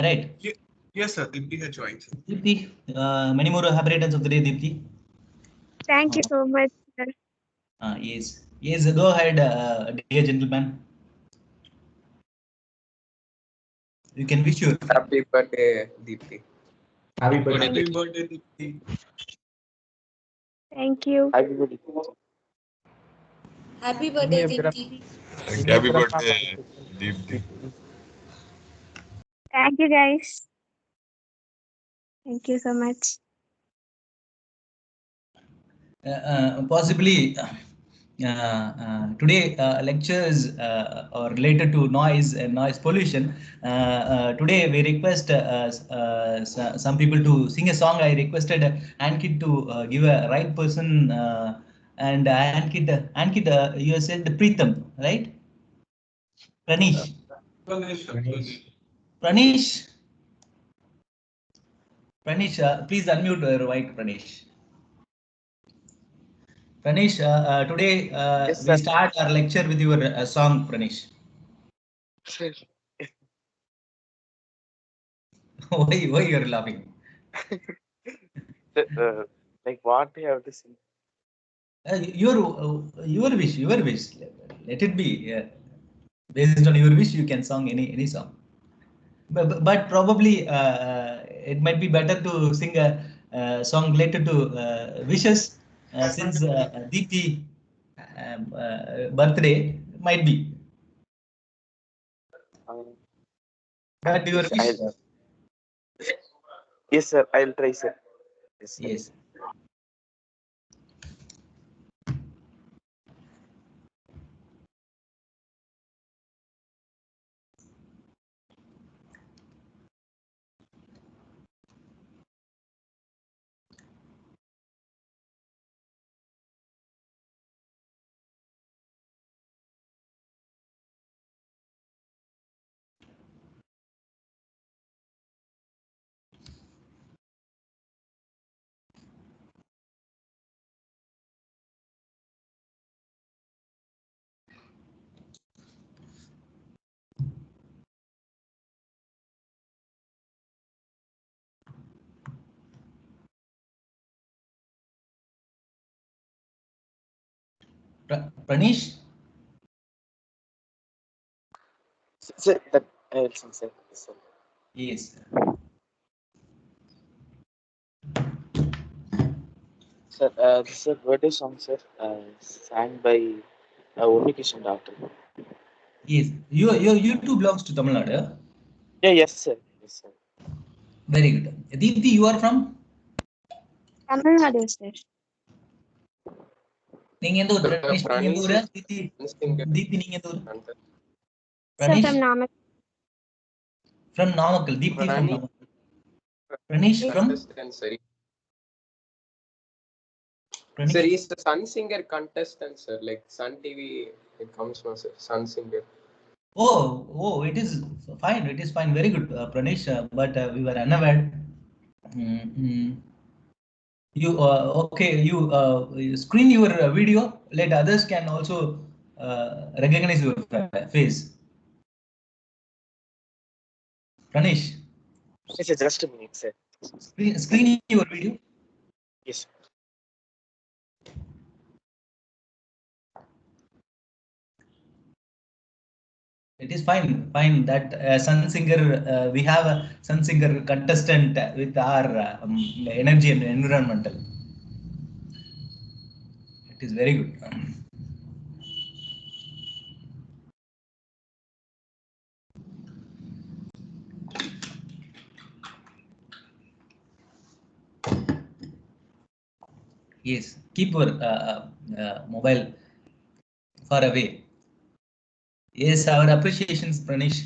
Right? Yes, sir. Dipti has joined. Deepthi, many more happy returns of the day, Deepthi. Thank you so much, sir. Yes. Yes, go ahead, dear gentleman. You can wish your Happy birthday, Deepti. Happy birthday. Happy birthday, Dipti. Thank you. Happy birthday. Happy birthday, Deepti. Happy birthday, Deepti. Thank you, guys. Thank you so much. possibly today lectures are related to noise and noise pollution. Today we request some people to sing a song. I requested Ankit to give a right person, and Ankit, you said Preetham, right? Pranish. Pranish. Pranish, please unmute your mic, Pranish. Pranish, today Yes, we sir. start our lecture with your song, Pranish. Why you are laughing? Like what you have to sing? Your wish, your wish. Let it be. Based on your wish, you can sing any song. But probably it might be better to sing a song related to wishes, since Deepthi birthday might be. But your Yes, wish, yes, sir. I'll try, sir. Yes, sir. yes. Pranish. Sir, that I'll sing, sir. Yes, sir. Yes. Sir, this is a birthday song, sir. Sang by Unikishan Doctor. Yes. You too belongs to Tamil Nadu. Yeah, yes, sir. Yes, sir. Very good. Deepthi, you are from? Tamil Nadu, sir. நீங்க எந்த ஊர்? Pranish, நீங்க எந்த ஊரு? Deepthi, நீங்க எந்த ஊர்? Sir, Pranish from Namak. from Namakkal. Deepthi from Namakkal. Pranish from? Pranish? Sir, he's the Sun Singer contestant, sir. Like Sun TV, it comes from sir, Sun Singer. Oh, it is fine. It is fine. Very good, Pranish. But we were unaware. You okay? You screen your video. Let others can also recognize your face. Pranish, Yes, sir. Just a minute, sir. screen your video. Yes, sir. It is fine. That Sun Singer, we have a Sun Singer contestant with our energy and environmental. It is very good. Yes, keep your mobile far away. Yes, our appreciations, Pranish.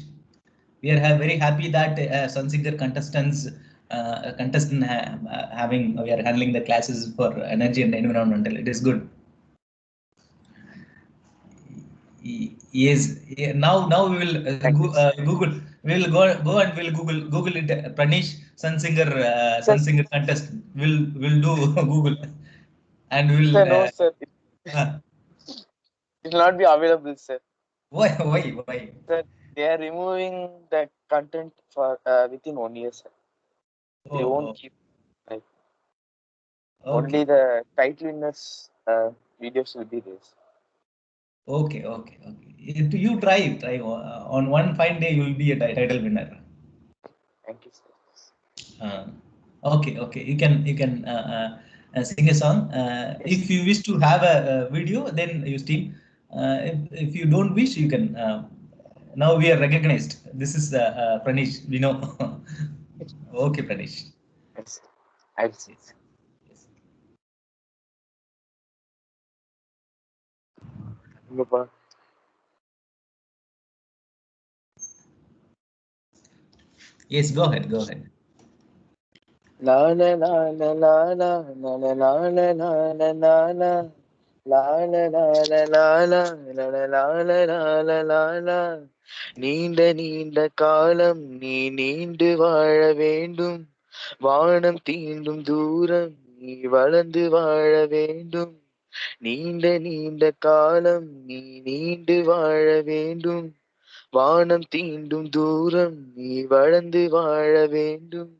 We are very happy that Sun Singer contestant having, we are handling the classes for energy and environmental. It is good. Yes. Now we will Google. We will go and we'll Google it. Pranish Sun Singer contest. We'll do Google, and we'll. Sir, no, sir. It will not be available, sir. Why? Sir, they are removing the content for within 1 year, sir. They won't keep like only Okay. the title winners videos will be there. Okay. You try. On one fine day, you will be a title winner. Thank you, sir. Okay. You can sing a song. If you wish to have a video, then you still. If you don't wish, you can. Now we are recognized. This is Pranish. We know. Okay, Pranish. Yes, I'll sing. Yes. Yes. Bye. Yes. Go ahead. Go ahead. La la la la la la la la la la la la la la. La la la la la la la la la la la la la la. நீண்ட நீண்ட காலம் நீ நீண்டு வாழ வேண்டும், வானம் தீண்டும் தூரம் நீ வளர்ந்து வாழ வேண்டும். நீண்ட நீண்ட காலம் நீ நீண்டு வாழ வேண்டும், வானம் தீண்டும் தூரம் நீ வளர்ந்து வாழ வேண்டும்.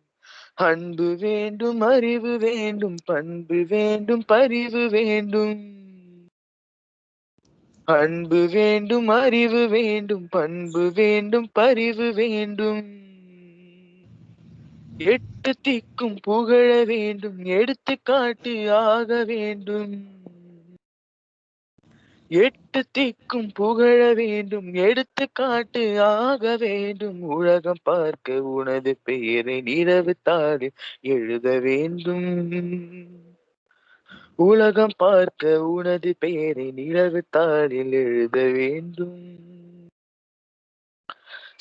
அன்பு வேண்டும், அறிவு வேண்டும், பண்பு வேண்டும், பரிவு வேண்டும். அன்பு வேண்டும், அறிவு வேண்டும், பண்பு வேண்டும், பரிவு வேண்டும். எட்டு திக்கும் புகழ வேண்டும், எடுத்துக்காட்டு ஆக வேண்டும். எட்டு திக்கும் புகழ வேண்டும், எடுத்துக்காட்டு ஆக வேண்டும். உலகம் பார்க்க உனது பெயரை நிலவு தாளில் எழுத வேண்டும். உலகம் பார்க்க உனது பெயரை நிலவு தாளில் எழுத வேண்டும்.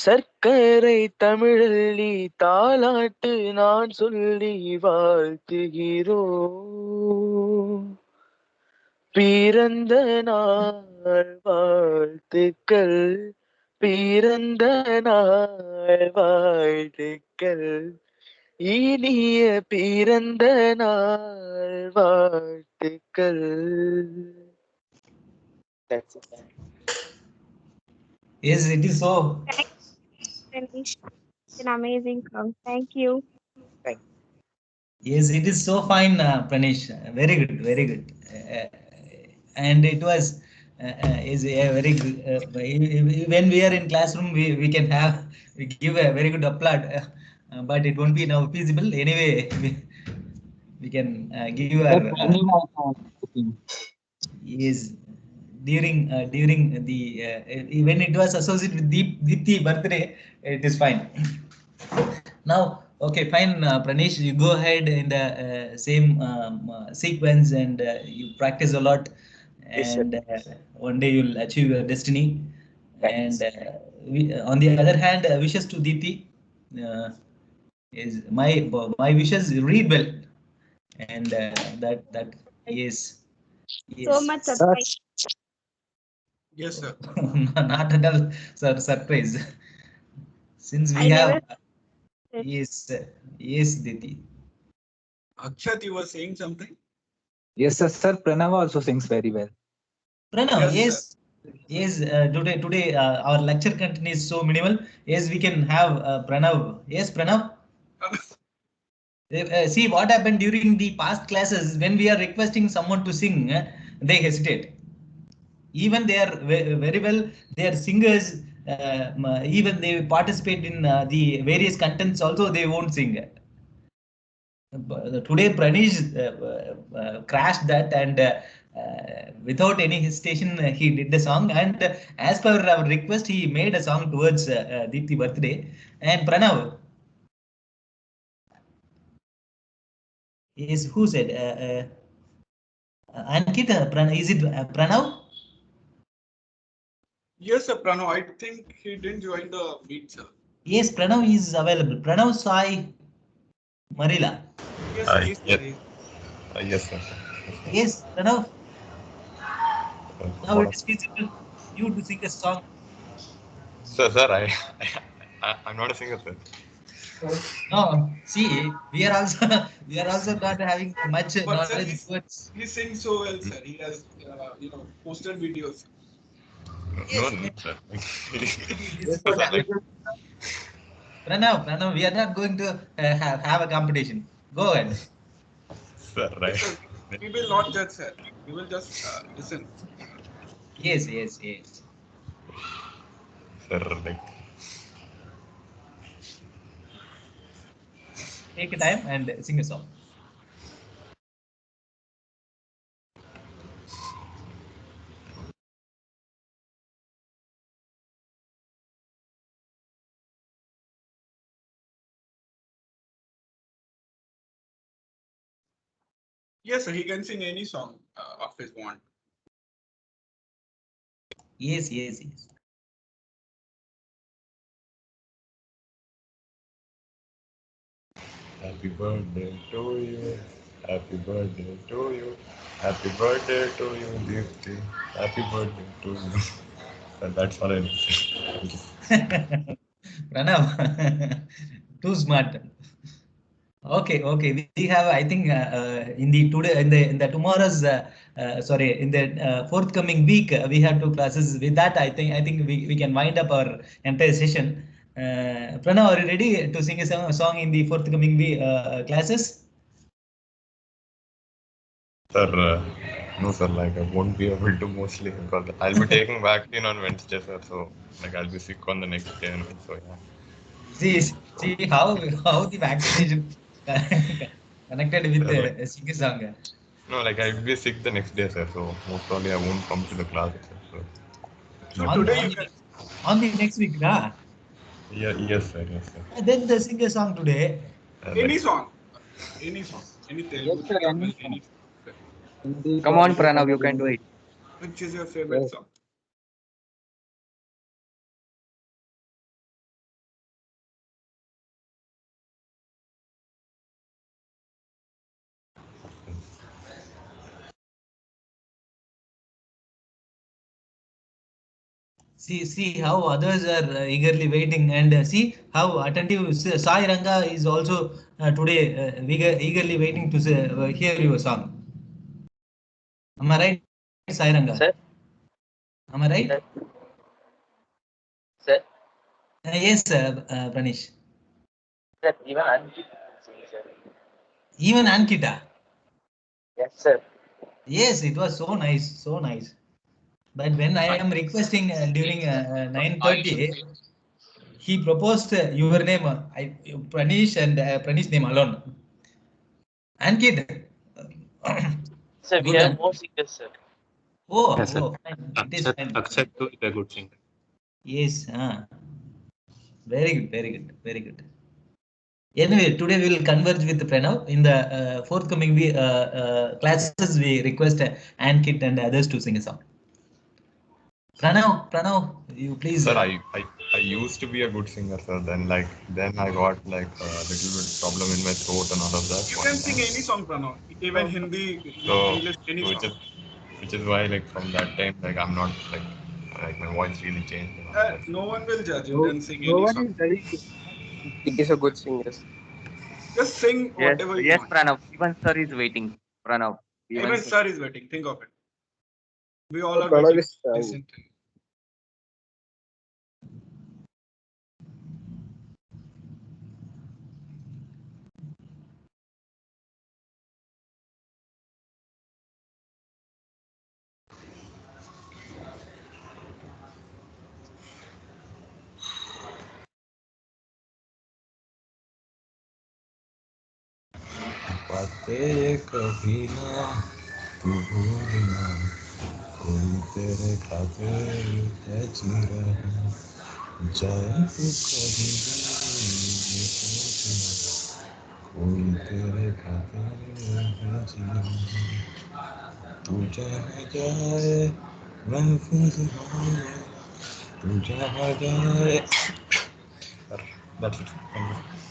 சர்க்கரை தமிழல்லி தாலாட்டு நான் சொல்லி வாழ்த்துகிறோ. பிறந்த நாள் வாழ்த்துக்கள், பிறந்த நாள் வாழ்த்துக்கள், இனிய பிறந்த நாள் வாழ்த்துக்கள். That's it. Yes, it is so. Finish. It's an amazing song. Thank you. Thank Yes, it is so fine, Pranish. Very good, very good. And it was is a very good. When we are in classroom, we can have we give a very good applaud, but it won't be now feasible. Anyway, we can give our is during the when it was associated with Deepthi birthday, it is fine. Now, okay, fine, Pranesh, you go ahead in the same sequence and you practice a lot, Yes, sir. and one day you'll achieve your destiny. Thanks. And on the other hand, wishes to Deepthi is my wishes read well, and that is So yes. much surprise. Yes, sir. Not at all surprise, since we I have never. yes, yes, Diti. Akshat, you were saying something? Yes, sir. Pranav also sings very well. Pranav, Yes, yes. Today our lecture content is so minimal. Yes, we can have Pranav. Yes, Pranav. See what happened during the past classes when we are requesting someone to sing, they hesitate. Even they are very well. They are singers. Even they participate in the various contents. Also, they won't sing. Today Pranish crashed that, and without any hesitation he did the song, and as per our request he made a song towards Deepthi birthday. And Pranav is who said Ankit, is it Pranav? yes, sir. Pranav, I think he didn't join the meet, sir. Yes, Pranav is available. Pranav Sai Marila. Yes, sir. He's Yes, there. yes, sir. Yes, Pranav. Now it What is feasible you to sing a song. sir, I'm not a singer, sir. No, see, we are also not having much But sir, knowledge towards. he sings so well, sir. He has, posted videos. Yes, no, yes. sir. This So, sir, like, Pranav, we are not going to have a competition. Go ahead. sir, right. Yes, sir. We will not judge, sir. We will just listen. Yes, yes, yes. Sir, like, Take a time and sing a song. Yes, sir. He can sing any song of his want. Yes, yes, yes. happy birthday to you. Happy birthday to you. Happy birthday to you, Deepthi. Happy birthday to you. Sir, that's all I need to say. Thank you. Pranav, too smart. Okay, okay. We have, I think, in the today, in the tomorrow's, sorry, in the forthcoming week, we have two classes. With that, I think we can wind up our entire session. Pranav, are you ready to sing a song in the forthcoming week, classes? Sir, no, sir, like I won't be able to mostly because I'll be taking vaccine on Wednesday, sir. So, like, I'll be sick on the next day. And so, yeah. See how the vaccination connected with Sir, like, the singing song. no, like, I'll be sick the next day, sir. So, most probably I won't come to the class, sir. So, it So might be today On you fine. can the next week, nah? Yeah, yes, sir, yes, sir. Then the sing a song today. any Like, song, any song, any Yes, Telugu, sir. Tamil, Any song. any song. Okay. Hindi, Come on, Telugu, Pranav, you Kannada, can do English. it. Which is your favorite Yes. song? See how others are eagerly waiting, and see how attentive Sai Ranga is also today eagerly waiting to hear your song. Am I right, Sai Ranga? Sir, Am I right? sir, sir, Yes, Pranish. sir, even Ankit, sir. Even Ankita. Yes, sir. Yes, it was so nice, so nice. But when I am requesting during 9:30, he proposed your name, Pranish and Pranish name alone. Ankit, Sir, we good. have more singers, sir. Oh, yes, sir. oh, fine. It is Akshat, fine. Akshat too is a good singer. Yes, very good, very good, very good. Anyway, today we will converge with Pranav. In the forthcoming classes, we request Ankit and others to sing a song. Pranav, you please. Sir, I used to be a good singer, sir. Then I got like a little bit problem in my throat and all of that You one can sing time. any song, Pranav. Even Hindi, So, English, any so song. which is why like from that time like I'm not like my voice really changed and all of that. No one will judge. You No, can sing no any one song. is ready to. He is a good singer. Just sing Yes, whatever you yes, want. Pranav. Even sir is waiting. Pranav. Even Even sir. sir is waiting. Think of it. We all are Pranav waiting is to trying. listen to you. बातें कभी ना तू भूलना कोई तेरे खातिर है जी रहा जाए तू कभी भी सोचना कोई तेरे खातिर है जी रहा तू जहाँ जाए महफूज हो तू जहाँ जाए That's it. Thank you.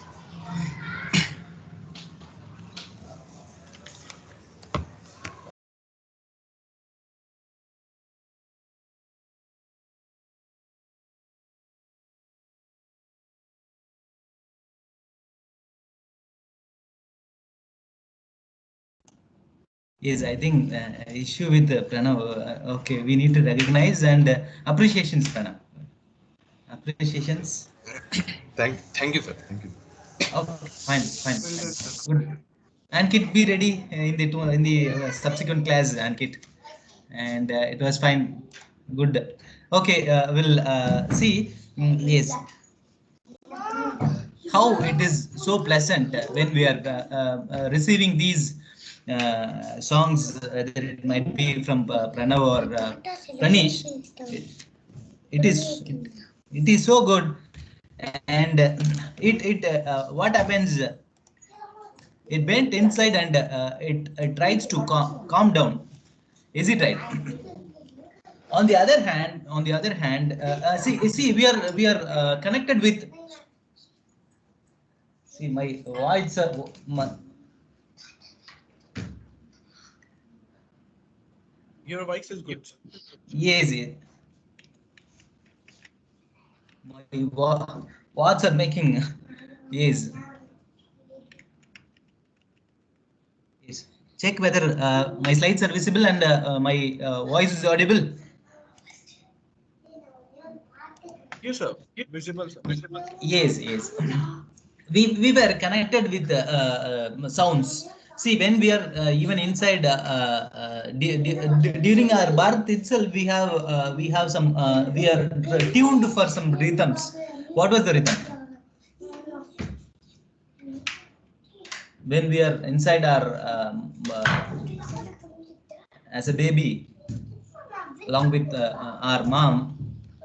Yes, I think issue with Pranav. Okay, we need to recognize and appreciations, Pranav. Appreciations. Thank you, sir. Thank you. Okay, fine, fine, Well fine. done, sir. Well Good. done. Ankit, be ready in the subsequent class, Ankit, and it was fine. Good. Okay, we'll see. Yes, how it is so pleasant when we are receiving these songs, whether it might be from Pranav or Pranish. It is it is so good, and what happens? It went inside and it tries to calm down. Is it right? See, we are connected with. See, my voice. Your voice is good, sir. Yes, yes. My words are making. Yes, yes. Check whether my slides are visible and my voice is audible. Yes, sir. Visible, sir. Yes, yes. We were connected with the sounds. See, when we are even inside during our birth itself, we have some we are tuned for some rhythms. What was the rhythm when we are inside our as a baby along with our mom?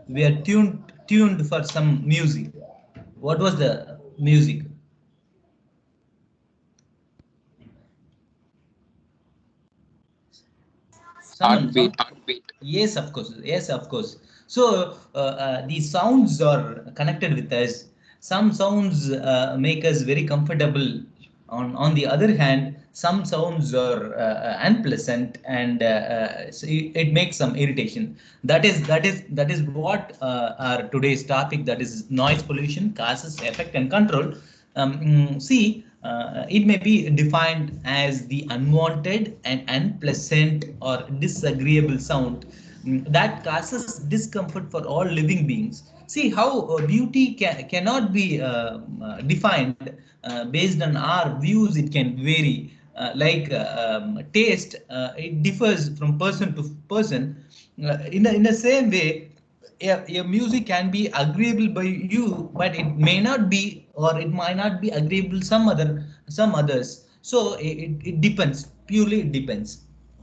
We are tuned for some music. What was the music? Someone. Heartbeat. Yes, of course. Yes, of course. So these sounds are connected with us. Some sounds make us very comfortable. On the other hand, some sounds are unpleasant, and so it makes some irritation. That is what our today's topic. That is noise pollution, causes, effect, and control. See, it may be defined as the unwanted and unpleasant or disagreeable sound that causes discomfort for all living beings. See how beauty cannot be defined based on our views. It can vary. Taste, it differs from person to person. In the same way, a music can be agreeable by you, but it may not be, or it might not be agreeable some others. So it depends. Purely it depends.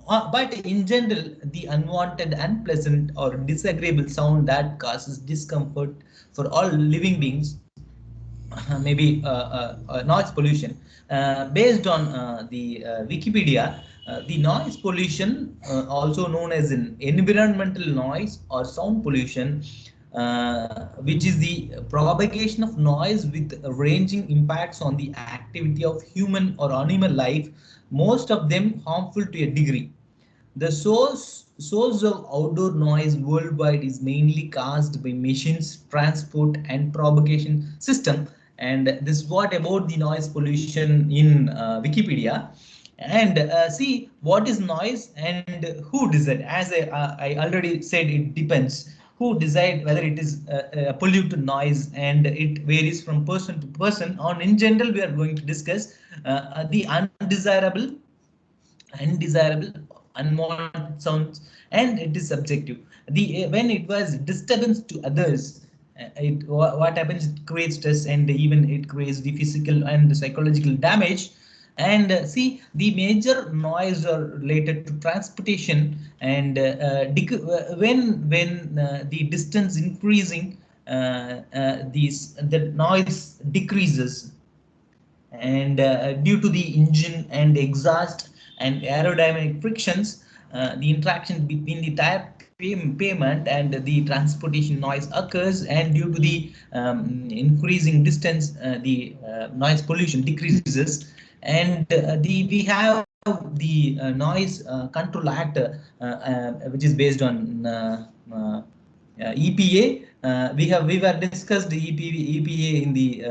But in general, the unwanted, unpleasant, or disagreeable sound that causes discomfort for all living beings maybe noise pollution. Based on the Wikipedia, the noise pollution, also known as an environmental noise or sound pollution, which is the propagation of noise with ranging impacts on the activity of human or animal life, most of them harmful to a degree. The source of outdoor noise worldwide is mainly caused by machines, transport, and propagation system. And this is what about the noise pollution in Wikipedia. And see what is noise and who decide. As I already said, it depends. Who decide whether it is a polluted noise, and it varies from person to person. On in general, we are going to discuss the undesirable, unwanted sounds, and it is subjective. The when it was disturbance to others, what happens? It creates stress, and even it creates the physical and the psychological damage. And see, the major noise are related to transportation, and when the distance increasing, the noise decreases, and due to the engine and exhaust and aerodynamic frictions, the interaction between the tire payment and the transportation noise occurs, and due to the increasing distance, the noise pollution decreases. And we have the noise control act, which is based on EPA. We were discussed the EPA in the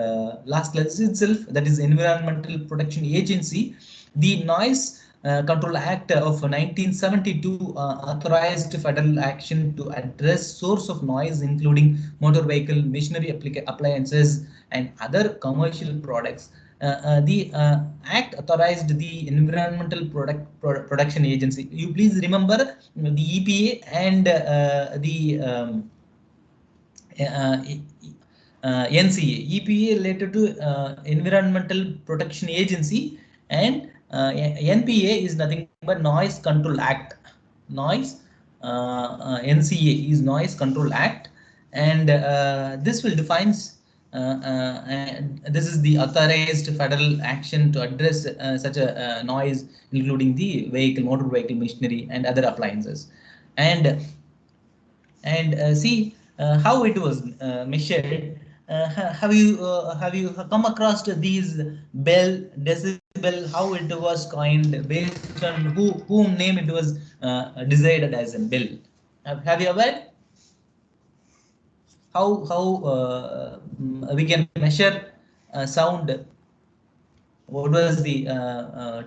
last class itself. That is Environmental Protection Agency. The noise Control Act of 1972 authorized federal action to address source of noise, including motor vehicle, machinery appliances, and other commercial products. The Act authorized the Environmental Protection Agency. You please remember the EPA and the uh, NCA. EPA related to Environmental Protection Agency, and NPA is nothing but Noise Control Act. NCA is Noise Control Act, and this will defines. And this is the authorized federal action to address such a noise, including the vehicle, motor vehicle, machinery, and other appliances. And see how it was measured. Have you come across these bell decibel? How it was coined based on whom name it was decided as a bell? Have you aware how we can measure sound? What was the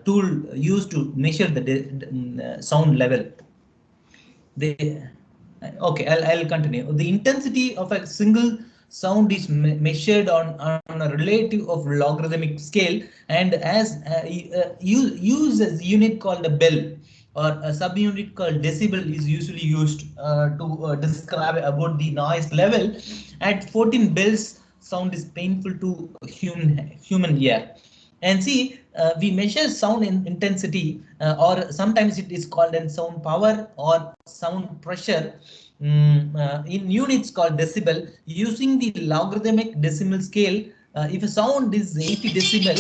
tool used to measure the sound level? They Okay, I'll continue. The intensity of a single sound is measured on a relative of logarithmic scale, and as use as unit called a bell, or a subunit called decibel is usually used to describe about the noise level. At 14 bells, sound is painful to human ear. And see, we measure sound intensity, or sometimes it is called in sound power or sound pressure, in units called decibel, using the logarithmic decimal scale. If a sound is 80 decibel,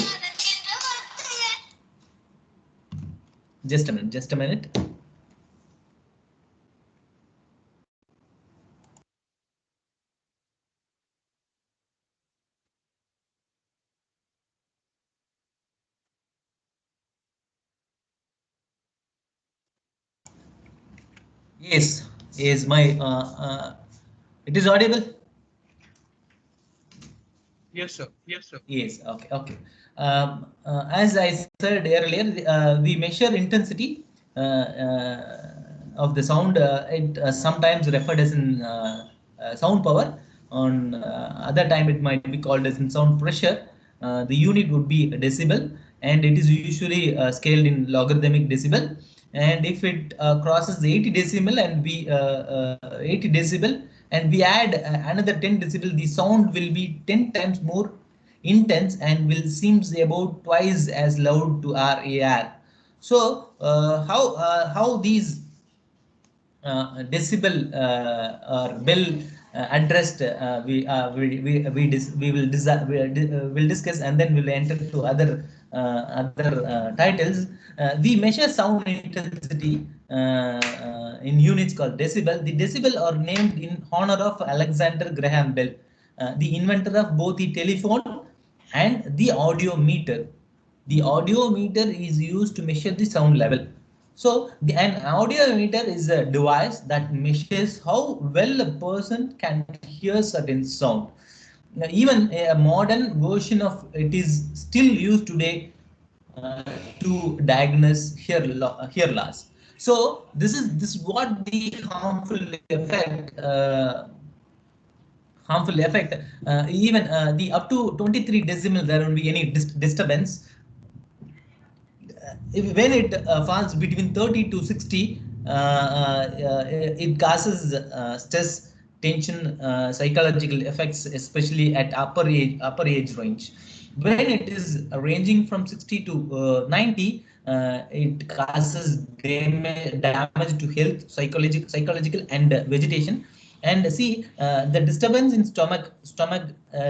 just a minute. Yes, is my it is audible? Yes, sir. Yes, okay. As I said earlier, we measure intensity of the sound. It sometimes referred as in sound power. On other time, it might be called as in sound pressure. The unit would be a decibel, and it is usually scaled in logarithmic decibel. And if it crosses 80 decibel and we 80 decibel, and we add another 10 decibel, the sound will be 10 times more intense and will seems about twice as loud to our ear. So how these decibel or bell addressed, we will discuss, and then we'll enter to other titles. We measure sound intensity in units called decibel. The decibel are named in honor of Alexander Graham Bell, the inventor of both the telephone and the audio meter. The audio meter is used to measure the sound level. So an audiometer is a device that measures how well a person can hear certain sound. Now, even a modern version of it is still used today to diagnose hear loss. So this is what the harmful effect. Even the up to 23 decimal, there won't be any disturbance. When it falls between 30 to 60, it causes stress, tension, psychological effects, especially at upper age range. When it is ranging from 60 to 90, it causes damage to health, psychological and vegetation. And see, the disturbance in stomach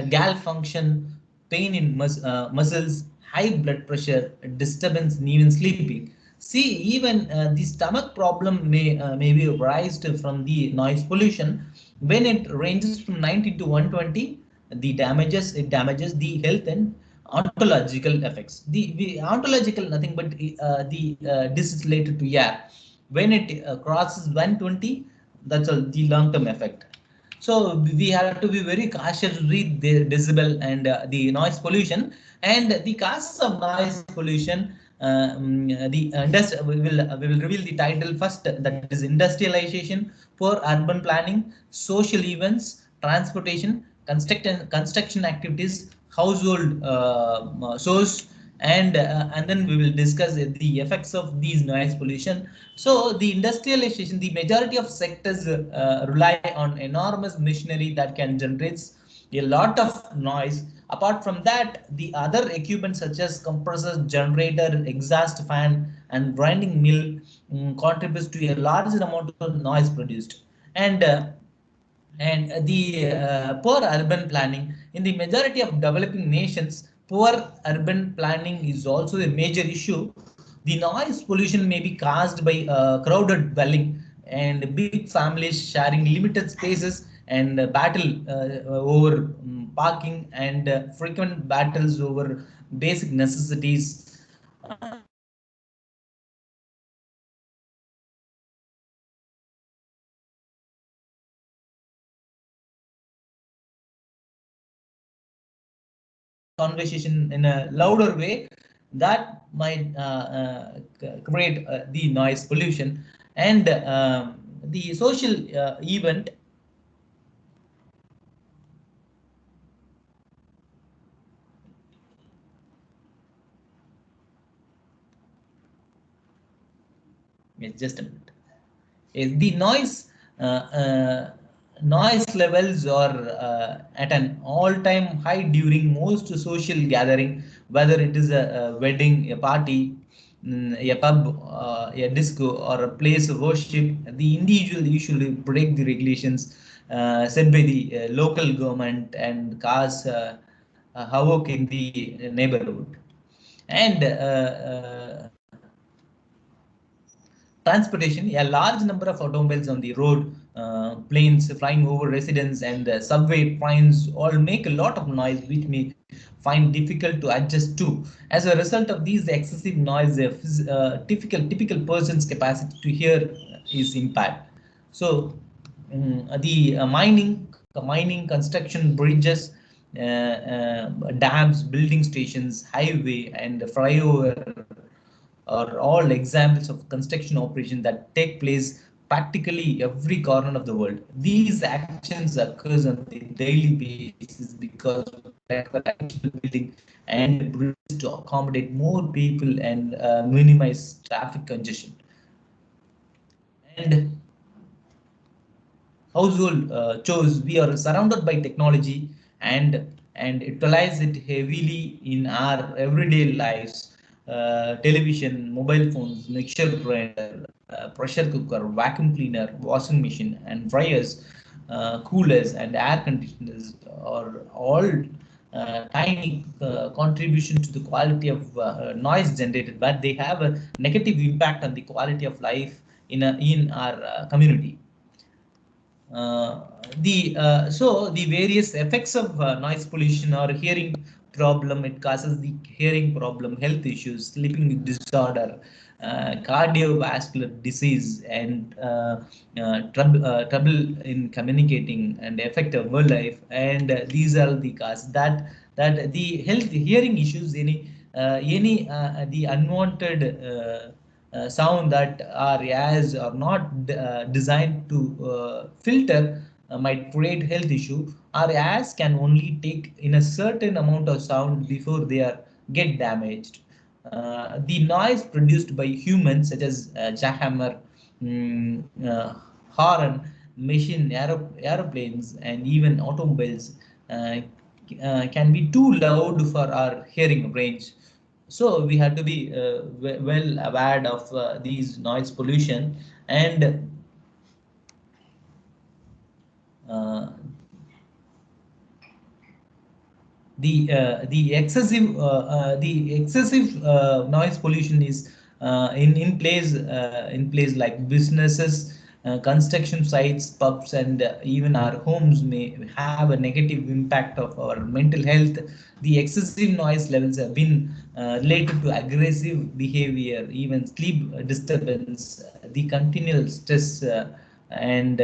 gal function, pain in muscles, high blood pressure, disturbance in even sleeping. See, even the stomach problem may be arised from the noise pollution. When it ranges from 90 to 120, it damages the health and ontological effects. The ontological nothing but the this is related to air. When it crosses 120, that's the long-term effect. So we have to be very cautious with the decibel and the noise pollution, and the causes of noise pollution. we will reveal the title first, that is industrialization, poor urban planning, social events, transportation, construction activities, household source, and then we will discuss the effects of these noise pollution. So the industrialization, the majority of sectors rely on enormous machinery that can generate a lot of noise. Apart from that, the other equipment such as compressor, generator, exhaust fan, and grinding mill contributes to a large amount of noise produced. And the poor urban planning in the majority of developing nations, poor urban planning is also a major issue. The noise pollution may be caused by crowded dwelling and big families sharing limited spaces, and battle over parking, and frequent battles over basic necessities. Conversation in a louder way that might create the noise pollution. And the social event, yes, just a minute. The noise levels are at an all-time high during most social gathering, whether it is a wedding, a party, a pub, a disco, or a place of worship. The individual usually break the regulations set by the local government and cause havoc in the neighborhood. And transportation, a large number of automobiles on the road, planes flying over residents, and subway trains all make a lot of noise, which may find difficult to adjust to. As a result of these excessive noise, typical person's capacity to hear is impaired. So, the mining, construction, bridges, dams, building stations, highway, and flyover are all examples of construction operations that take place practically every corner of the world. These actions occurs on a daily basis because of additional building and bridges to accommodate more people and minimize traffic congestion. And household chores, we are surrounded by technology, and utilize it heavily in our everyday lives. Television, mobile phones, mixture grinder, pressure cooker, vacuum cleaner, washing machine, and dryers, coolers, and air conditioners are all tiny contribution to the quality of noise generated, but they have a negative impact on the quality of life in our community. The various effects of noise pollution are hearing problem. It causes the hearing problem, health issues, sleeping disorder, cardiovascular disease, and trouble in communicating, and affect our life. And these are the causes that the health hearing issues, any the unwanted sound that our ears are not designed to filter might create health issue. Our ears can only take in a certain amount of sound before they are get damaged. The noise produced by humans, such as jackhammer, horn, aeroplanes, and even automobiles, can be too loud for our hearing range. So we have to be well aware of these noise pollution. And uh, the excessive noise pollution is in place like businesses, construction sites, pubs, and even our homes may have a negative impact of our mental health. The excessive noise levels have been related to aggressive behavior, even sleep disturbance, the continual stress, and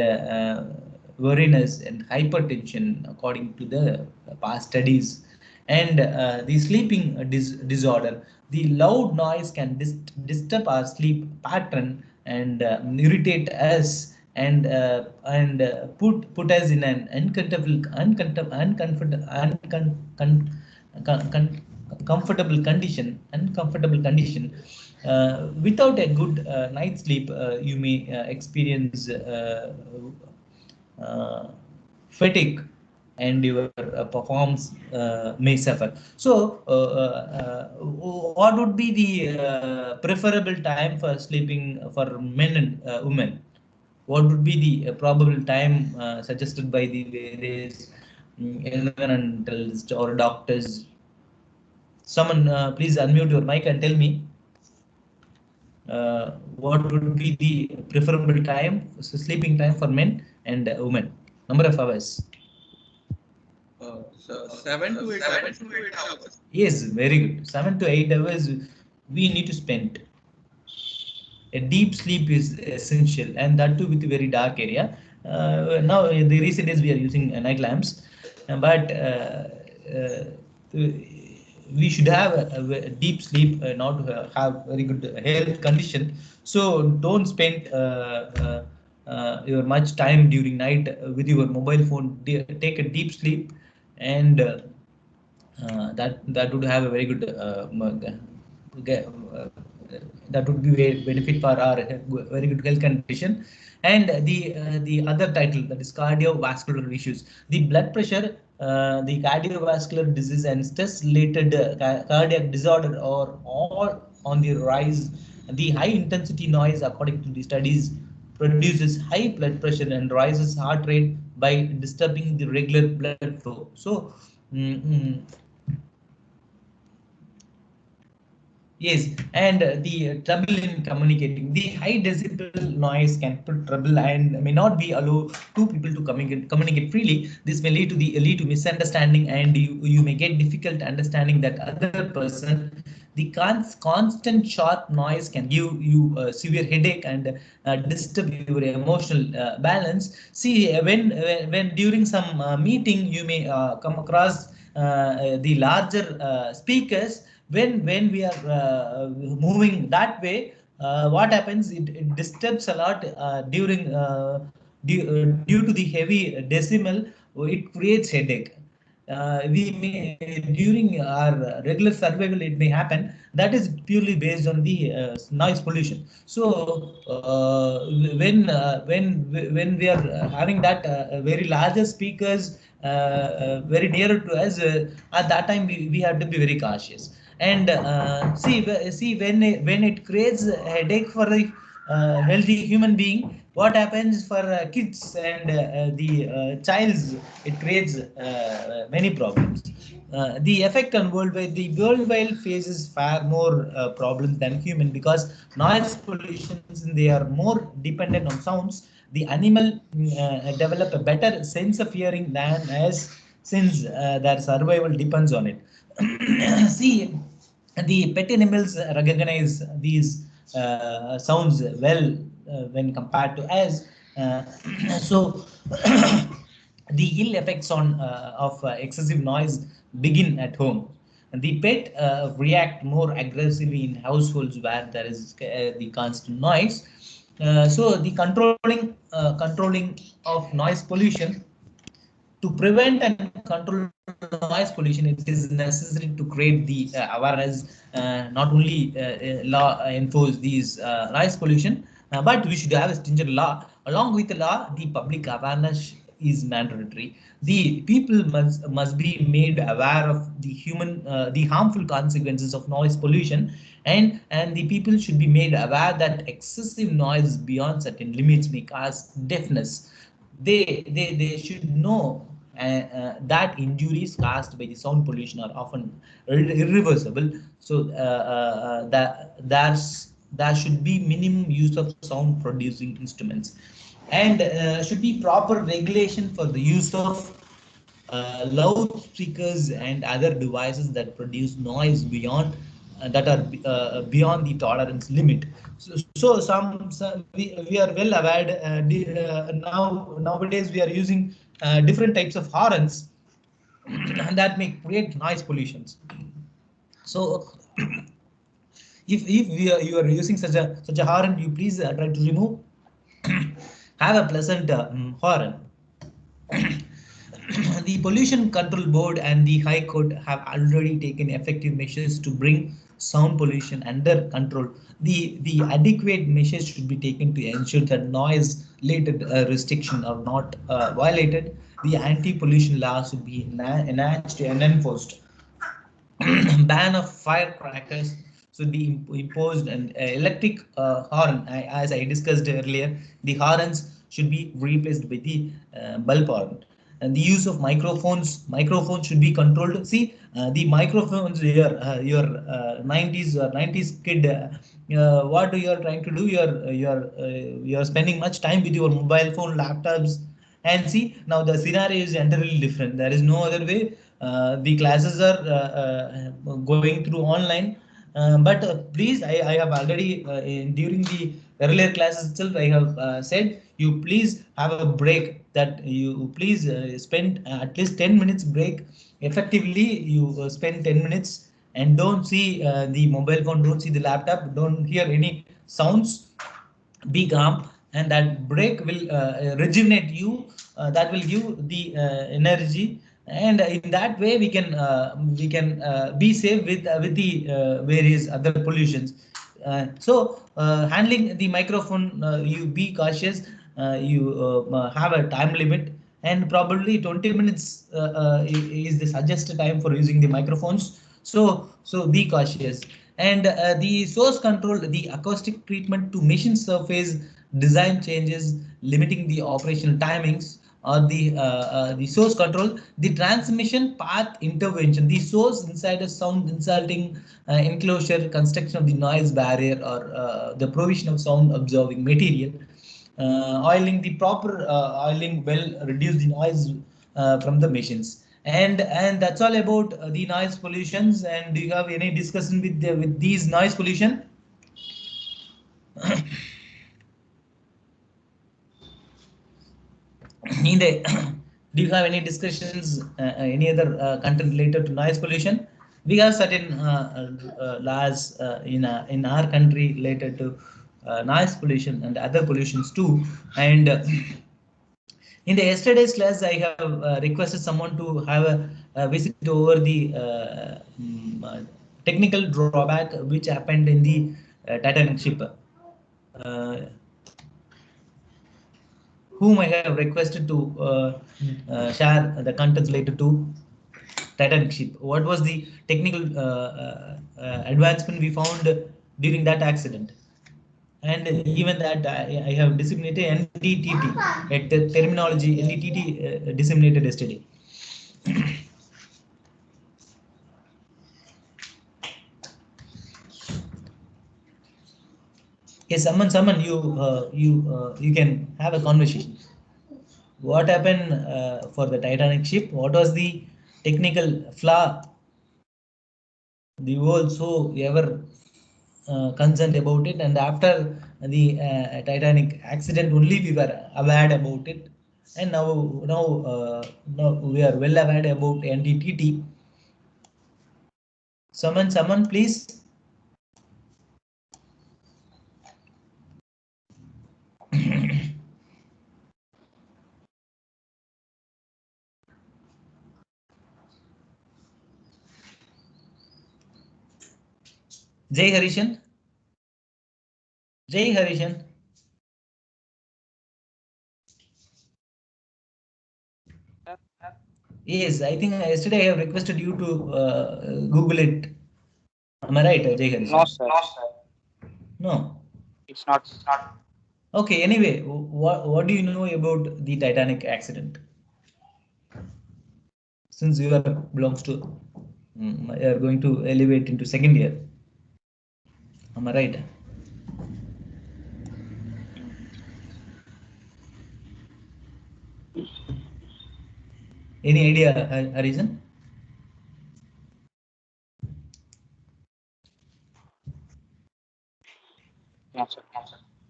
weariness, and hypertension, according to the past studies. and the sleeping disorder. The loud noise can disturb our sleep pattern and irritate us and put us in an uncomfortable condition. Without a good night's sleep, you may experience uh, fatigue, and your performance may suffer. So, what would be the preferable time for sleeping for men and women? What would be the probable time suggested by the various environmentalists or doctors? Someone, please unmute your mic and tell me what would be the preferable time, so sleeping time for men and women? Number of hours. So 7 to 8 hours. Yes, very good. 7 to 8 hours we need to spend. A deep sleep is essential, and that too with a very dark area. Now, in the recent days, we are using night lamps, but we should have a deep sleep, not have very good health condition. So don't spend your much time during night with your mobile phone. Take a deep sleep, and that would have a very good that would be very benefit for our very good health condition. And the other title, that is cardiovascular issues, the blood pressure, the cardiovascular disease and stress related cardiac disorder are all on the rise. The high intensity noise, according to the studies, produces high blood pressure and rises heart rate by disturbing the regular blood flow. So mm, mm, yes, and the trouble in communicating. The high decibel noise can put trouble and may not be allow two people to communicate freely. This may lead to misunderstanding, and you may get difficult understanding that other person. The constant sharp noise can give you a severe headache and disturb your emotional balance. See, when during some meeting, you may come across the larger speakers. When we are moving that way, what happens, it disturbs a lot due to the heavy decimal. It creates headache. We may, during our regular survival, it may happen. That is purely based on the noise pollution. So when we are having that very larger speakers very nearer to us, at that time we have to be very cautious. And see, when it creates a headache for a healthy human being, what happens for kids and the childs, it creates many problems. The effect on worldwide, the worldwide faces far more problems than human, because noise pollutions, they are more dependent on sounds. The animal develop a better sense of hearing than us, since their survival depends on it. See, the pet animals recognize these sounds well when compared to us. Uh, so the ill effects of excessive noise begin at home. The pet react more aggressively in households where there is the constant noise. So the controlling of noise pollution, to prevent and control noise pollution, it is necessary to create the awareness, not only law enforce these noise pollution, but we should have a stringent law. Along with the law, the public awareness is mandatory. The people must be made aware of the harmful consequences of noise pollution, and the people should be made aware that excessive noise beyond certain limits may cause deafness. They should know that injuries caused by the sound pollution are often irreversible. So there should be minimum use of sound producing instruments, and should be proper regulation for the use of loudspeakers and other devices that produce noise beyond that are beyond the tolerance limit. So we are well aware. Nowadays we are using different types of horns that may create noise pollutions. So if you are using such a horn, you please try to remove. Have a pleasant horn. The Pollution Control Board and the High Court have already taken effective measures to bring sound pollution under control. The adequate measures should be taken to ensure that noise-related restrictions are not violated. The anti-pollution laws should be enacted and enforced. Ban of firecrackers should be imposed, and electric horn, as I discussed earlier, the horns should be replaced by the bulb horn. And the use of microphones should be controlled. See, the microphones, your 90s or 90s kid, what you are trying to do? You are spending much time with your mobile phone, laptops, and see, now the scenario is entirely different. There is no other way. The classes are going through online. But please, I have already during the earlier classes itself, I have said you please have a break. That you please spend at least 10 minutes break. Effectively, you spend 10 minutes and don't see the mobile phone, don't see the laptop, don't hear any sounds. Be calm, and that break will rejuvenate you. That will give the energy, and in that way we can be safe with the various other pollutions. So handling the microphone, you be cautious. You have a time limit, and probably 20 minutes is the suggested time for using the microphones. So be cautious. And the source control, the acoustic treatment to machine surface, design changes limiting the operational timings, or the source control, the transmission path intervention, the source inside a sound insulting enclosure, construction of the noise barrier, or the provision of sound absorbing material. Oiling, the proper oiling will reduce the noise from the machines. And that's all about the noise pollutions. And do you have any discussion with these noise pollution? In the do you have any discussions, any other content related to noise pollution? We have certain laws in our country related to noise pollution and other pollutions too. And in the yesterday's class, I have requested someone to have a visit over the technical drawback which happened in the Titanic ship. Whom I have requested to share the contents related to Titanic ship. What was the technical advancement we found during that accident? And even that I have disseminated NDTT at the terminology NDTT disseminated yesterday. Yes, someone you can have a conversation. What happened for the Titanic ship? What was the technical flaw the world so ever concerned about it? And after the Titanic accident, only we were aware about it, and now we are well aware about NDTT. Someone, please. Jay Harishan. Jay Harishan. Yes, I think yesterday I have requested you to Google it. Am I right, Jay Harishan? No, sir. No. It's not. Okay, anyway, what do you know about the Titanic accident? Since you are belongs to, you are going to elevate into second year. Am I right? Any idea, Harishan? No, sir.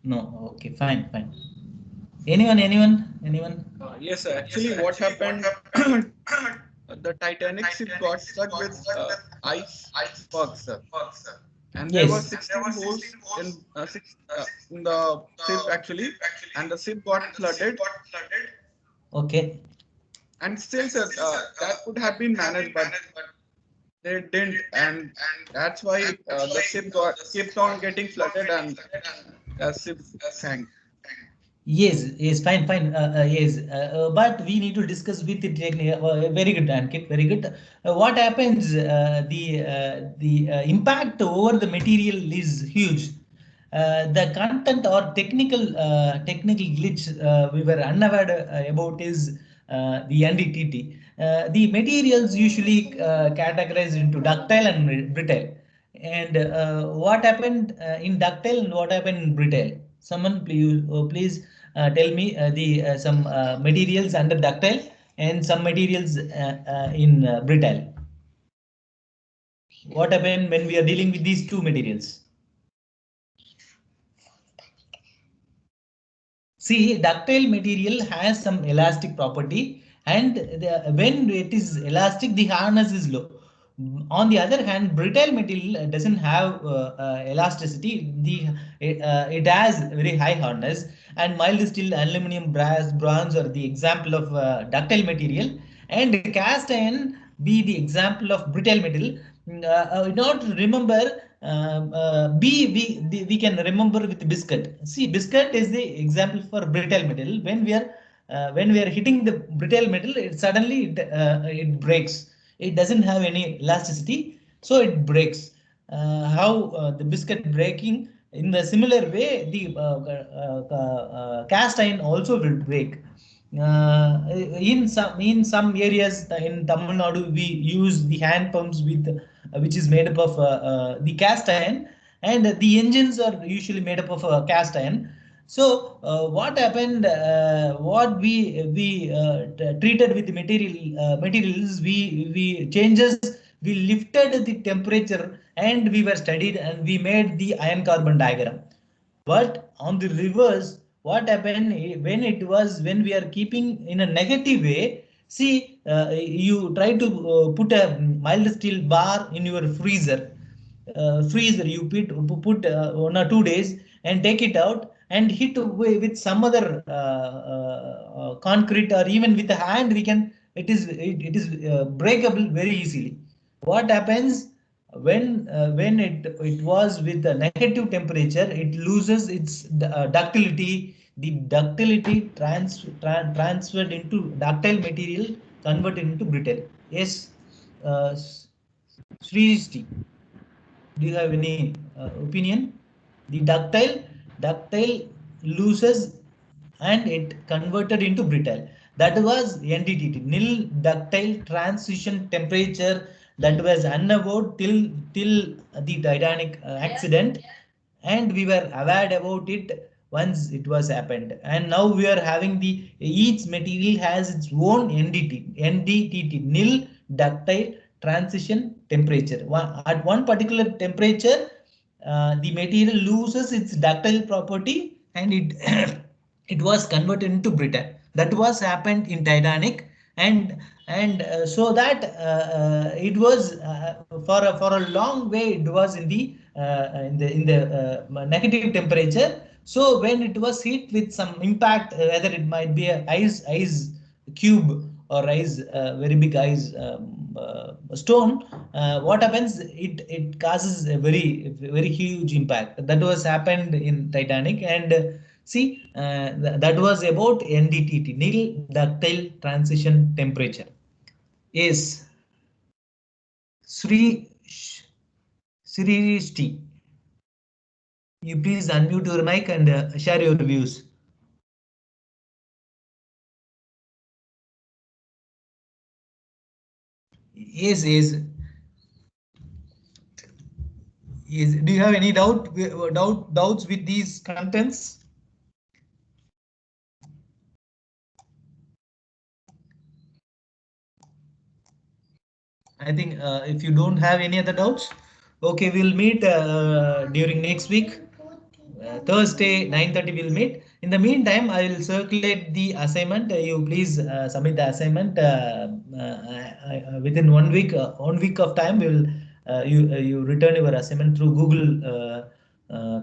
No. Okay, fine. Anyone? Yes, sir. Actually, what happened? the Titanic ship got stuck with icebergs, sir. And there were Yes. 16 holes in the ship actually, and the ship got flooded. Okay. And still, sir, that could have been managed, but they didn't, and that's why the ship got kept on getting flooded, and the ship sank. Yes, yes, fine, fine. Yes, but we need to discuss with the technique. Very good, Ankit. Very good. What happens? The impact over the material is huge. The content or technical glitch we were unaware about is the NDTT. The materials usually categorized into ductile and brittle. And what happened in ductile and what happened in brittle? Someone please tell me the some materials under ductile and some materials in brittle. What happened when we are dealing with these two materials? See, ductile material has some elastic property, and when it is elastic, the hardness is low. On the other hand, brittle material doesn't have elasticity. It has very high hardness, and mild steel, aluminum, brass, bronze are the example of ductile material, and cast iron be the example of brittle metal. Not remember. We can remember with biscuit. See, biscuit is the example for brittle metal. When we are hitting the brittle metal, it breaks. It doesn't have any elasticity, so it breaks. How the biscuit breaking in the similar way, the cast iron also will break. In some areas in Tamil Nadu, we use the hand pumps with which is made up of the cast iron, and the engines are usually made up of cast iron. So what happened? What we treated with the materials, we changes. We lifted the temperature and we were studied and we made the iron carbon diagram. But on the reverse, what happened when we are keeping in a negative way? See, you try to put a mild steel bar in your freezer. Freezer you put 1 or 2 days and take it out and hit with some other concrete or even with a hand. We can it is breakable very easily. What happens? When it was with a negative temperature, it loses its ductility. The ductility transferred into ductile material, converted into brittle. Yes, uh, Srishti, do you have any opinion? The ductile loses and it converted into brittle. That was NDTT, nil ductile transition temperature, that was unavowed till the Titanic accident, and we were aware about it once it was happened. And now we are having the each material has its own NDTT, nil ductile transition temperature. At one particular temperature, the material loses its ductile property and it it was converted into brittle. That was happened in Titanic, and so that it was for a long way it was in the negative temperature. So when it was hit with some impact, whether it might be a ice cube or ice very big ice stone, what happens? It causes a very huge impact. That was happened in Titanic, and see, that was about NDTT, nil ductile transition temperature. Yes, Sri Srishti, you please unmute your mic and share your views. Yes, yes, yes. Do you have any doubts with these contents? I think if you don't have any other doubts, okay, we'll meet during next week. Thursday 9:30 we'll meet, In the meantime, I will circulate the assignment. You please submit the assignment within 1 week. 1 week of time, we will you return your assignment through Google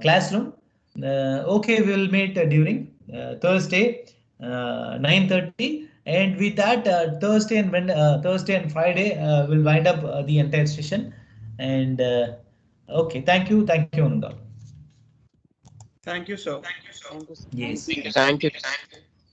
Classroom. Okay, we will meet during Thursday 9:30, and with that Thursday and Friday we'll wind up the entire session. And okay, thank you, Ananda. Thank you, sir. Thank you, sir. Yes. Thank you.